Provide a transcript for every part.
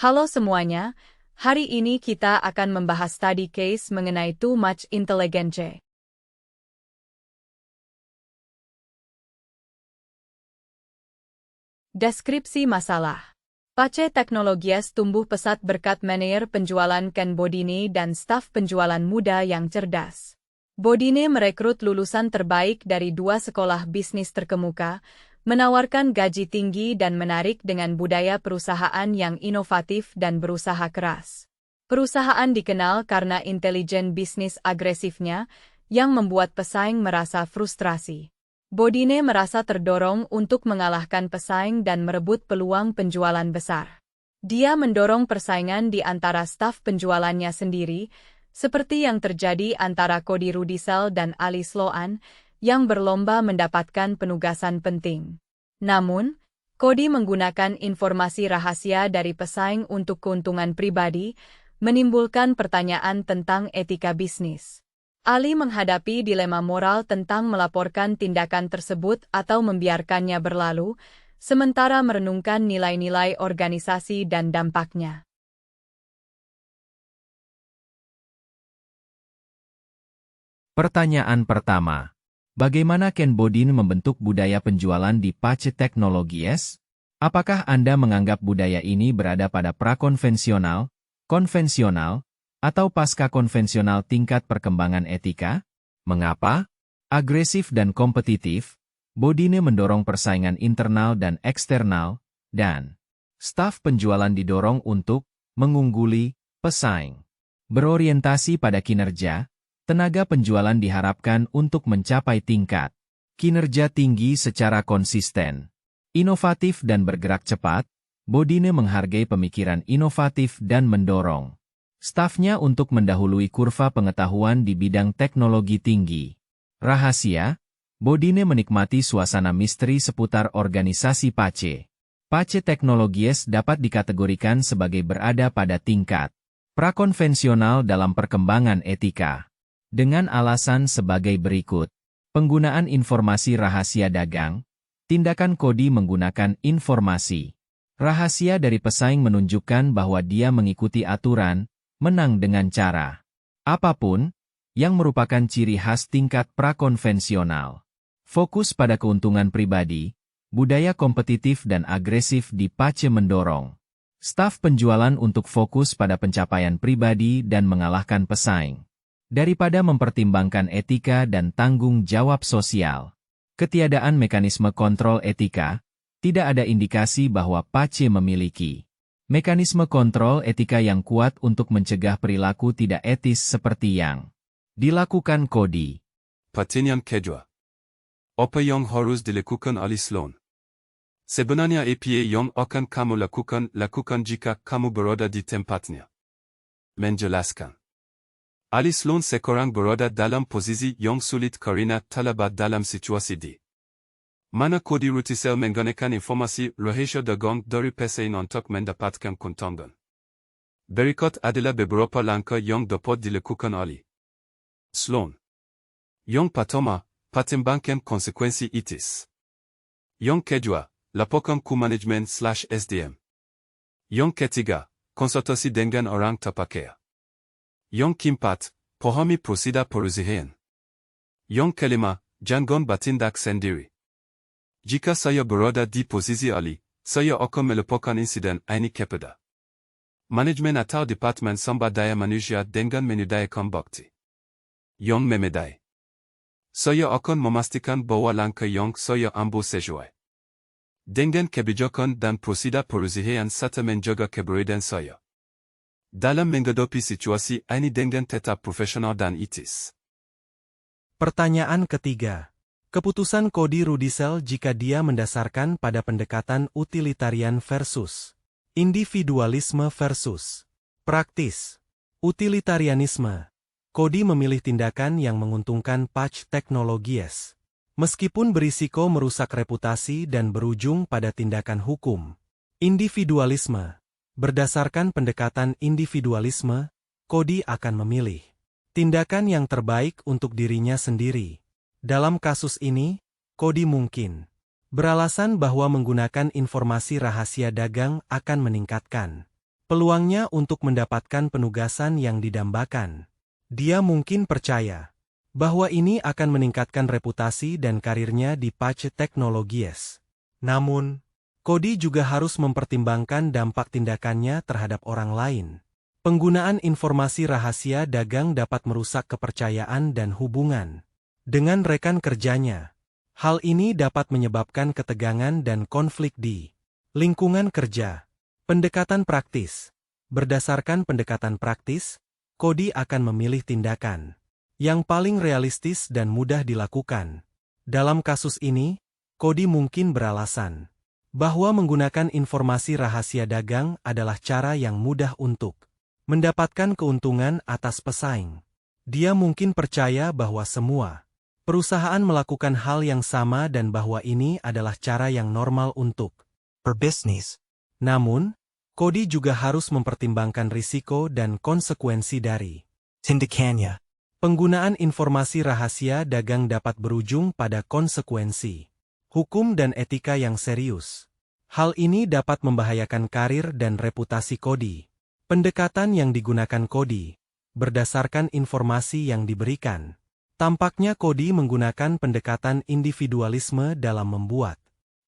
Halo semuanya, hari ini kita akan membahas study case mengenai too much intelligence. Deskripsi masalah. Pace Technologies tumbuh pesat berkat manajer penjualan Ken Bodine dan staf penjualan muda yang cerdas. Bodine merekrut lulusan terbaik dari 2 sekolah bisnis terkemuka, menawarkan gaji tinggi dan menarik dengan budaya perusahaan yang inovatif dan berusaha keras. Perusahaan dikenal karena intelijen bisnis agresifnya, yang membuat pesaing merasa frustrasi. Bodine merasa terdorong untuk mengalahkan pesaing dan merebut peluang penjualan besar. Dia mendorong persaingan di antara staf penjualannya sendiri, seperti yang terjadi antara Cody Rudisell dan Ali Sloan, yang berlomba mendapatkan penugasan penting. Namun, Cody menggunakan informasi rahasia dari pesaing untuk keuntungan pribadi, menimbulkan pertanyaan tentang etika bisnis. Ali menghadapi dilema moral tentang melaporkan tindakan tersebut atau membiarkannya berlalu, sementara merenungkan nilai-nilai organisasi dan dampaknya. Pertanyaan pertama. Bagaimana Ken Bodine membentuk budaya penjualan di Pace Technologies? Apakah Anda menganggap budaya ini berada pada prakonvensional, konvensional, atau pasca konvensional tingkat perkembangan etika? Mengapa? Agresif dan kompetitif, Bodine mendorong persaingan internal dan eksternal, dan staf penjualan didorong untuk mengungguli pesaing. Berorientasi pada kinerja, tenaga penjualan diharapkan untuk mencapai tingkat kinerja tinggi secara konsisten. Inovatif dan bergerak cepat, Bodine menghargai pemikiran inovatif dan mendorong stafnya untuk mendahului kurva pengetahuan di bidang teknologi tinggi. Rahasia, Bodine menikmati suasana misteri seputar organisasi Pace. Pace Technologies dapat dikategorikan sebagai berada pada tingkat prakonvensional dalam perkembangan etika. Dengan alasan sebagai berikut. Penggunaan informasi rahasia dagang, tindakan Cody menggunakan informasi rahasia dari pesaing menunjukkan bahwa dia mengikuti aturan, menang dengan cara apapun, yang merupakan ciri khas tingkat prakonvensional. Fokus pada keuntungan pribadi, budaya kompetitif dan agresif di Pace mendorong staf penjualan untuk fokus pada pencapaian pribadi dan mengalahkan pesaing, daripada mempertimbangkan etika dan tanggung jawab sosial. Ketiadaan mekanisme kontrol etika, tidak ada indikasi bahwa Pace memiliki mekanisme kontrol etika yang kuat untuk mencegah perilaku tidak etis seperti yang dilakukan Cody. Pertanyaan kedua. Apa yang harus dilakukan Ali Sloan? Sebenarnya apa yang akan kamu lakukan jika kamu berada di tempatnya? Menjelaskan. Ali Sloan sekarang berada dalam posisi yang sulit karena terlibat dalam situasi di mana Cody Rudisell menggunakan informasi rahasia dagang dari pesaing untuk mendapatkan keuntungan. Berikut adalah beberapa langkah yang dapat dilakukan oleh Sloan. Yang pertama, pertimbangkan konsekuensi etis. Yang kedua, laporkan ke manajemen/SDM. Yang ketiga, konsultasi dengan orang terpercaya. Yang keempat, pahami prosedur perusahaan. Yang kelima, jangan bertindak sendiri. Jika saya berada di posisi Ali, saya akan melaporkan insiden ini kepada manajemen atau departemen sumber daya manusia dengan menyediakan bukti yang memadai. Saya akan memastikan bahwa langkah yang saya ambil sesuai dengan kebijakan dan prosedur perusahaan serta menjaga keberadaan saya dalam menghadapi situasi ini dengan tetap profesional dan etis. Pertanyaan ketiga. Keputusan Cody Rudisell jika dia mendasarkan pada pendekatan utilitarian versus individualisme versus praktis. Utilitarianisme. Cody memilih tindakan yang menguntungkan Pace Technologies, meskipun berisiko merusak reputasi dan berujung pada tindakan hukum. Individualisme. Berdasarkan pendekatan individualisme, Cody akan memilih tindakan yang terbaik untuk dirinya sendiri. Dalam kasus ini, Cody mungkin beralasan bahwa menggunakan informasi rahasia dagang akan meningkatkan peluangnya untuk mendapatkan penugasan yang didambakan. Dia mungkin percaya bahwa ini akan meningkatkan reputasi dan karirnya di Pace Technologies. Namun, Cody juga harus mempertimbangkan dampak tindakannya terhadap orang lain. Penggunaan informasi rahasia dagang dapat merusak kepercayaan dan hubungan dengan rekan kerjanya. Hal ini dapat menyebabkan ketegangan dan konflik di lingkungan kerja. Pendekatan praktis. Berdasarkan pendekatan praktis, Cody akan memilih tindakan yang paling realistis dan mudah dilakukan. Dalam kasus ini, Cody mungkin beralasan bahwa menggunakan informasi rahasia dagang adalah cara yang mudah untuk mendapatkan keuntungan atas pesaing. Dia mungkin percaya bahwa semua perusahaan melakukan hal yang sama dan bahwa ini adalah cara yang normal untuk berbisnis. Namun, Cody juga harus mempertimbangkan risiko dan konsekuensi dari tindakannya. Penggunaan informasi rahasia dagang dapat berujung pada konsekuensi hukum dan etika yang serius. Hal ini dapat membahayakan karir dan reputasi Cody. Pendekatan yang digunakan Cody berdasarkan informasi yang diberikan. Tampaknya Cody menggunakan pendekatan individualisme dalam membuat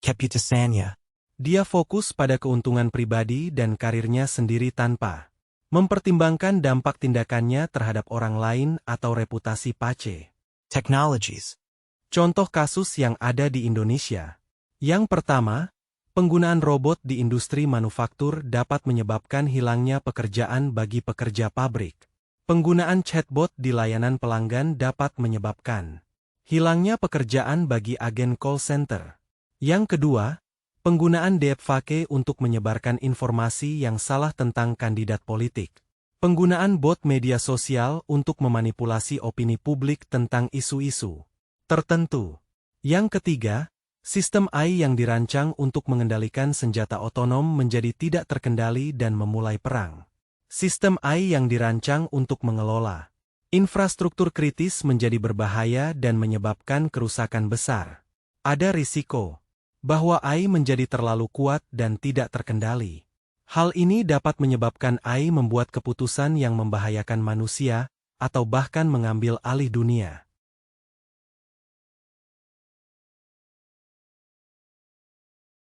keputusannya. Dia fokus pada keuntungan pribadi dan karirnya sendiri tanpa mempertimbangkan dampak tindakannya terhadap orang lain atau reputasi Pace Technologies. Contoh kasus yang ada di Indonesia. Yang pertama, penggunaan robot di industri manufaktur dapat menyebabkan hilangnya pekerjaan bagi pekerja pabrik. Penggunaan chatbot di layanan pelanggan dapat menyebabkan hilangnya pekerjaan bagi agen call center. Yang kedua, penggunaan deepfake untuk menyebarkan informasi yang salah tentang kandidat politik. Penggunaan bot media sosial untuk memanipulasi opini publik tentang isu-isu tertentu. Yang ketiga, sistem AI yang dirancang untuk mengendalikan senjata otonom menjadi tidak terkendali dan memulai perang. Sistem AI yang dirancang untuk mengelola infrastruktur kritis menjadi berbahaya dan menyebabkan kerusakan besar. Ada risiko bahwa AI menjadi terlalu kuat dan tidak terkendali. Hal ini dapat menyebabkan AI membuat keputusan yang membahayakan manusia atau bahkan mengambil alih dunia.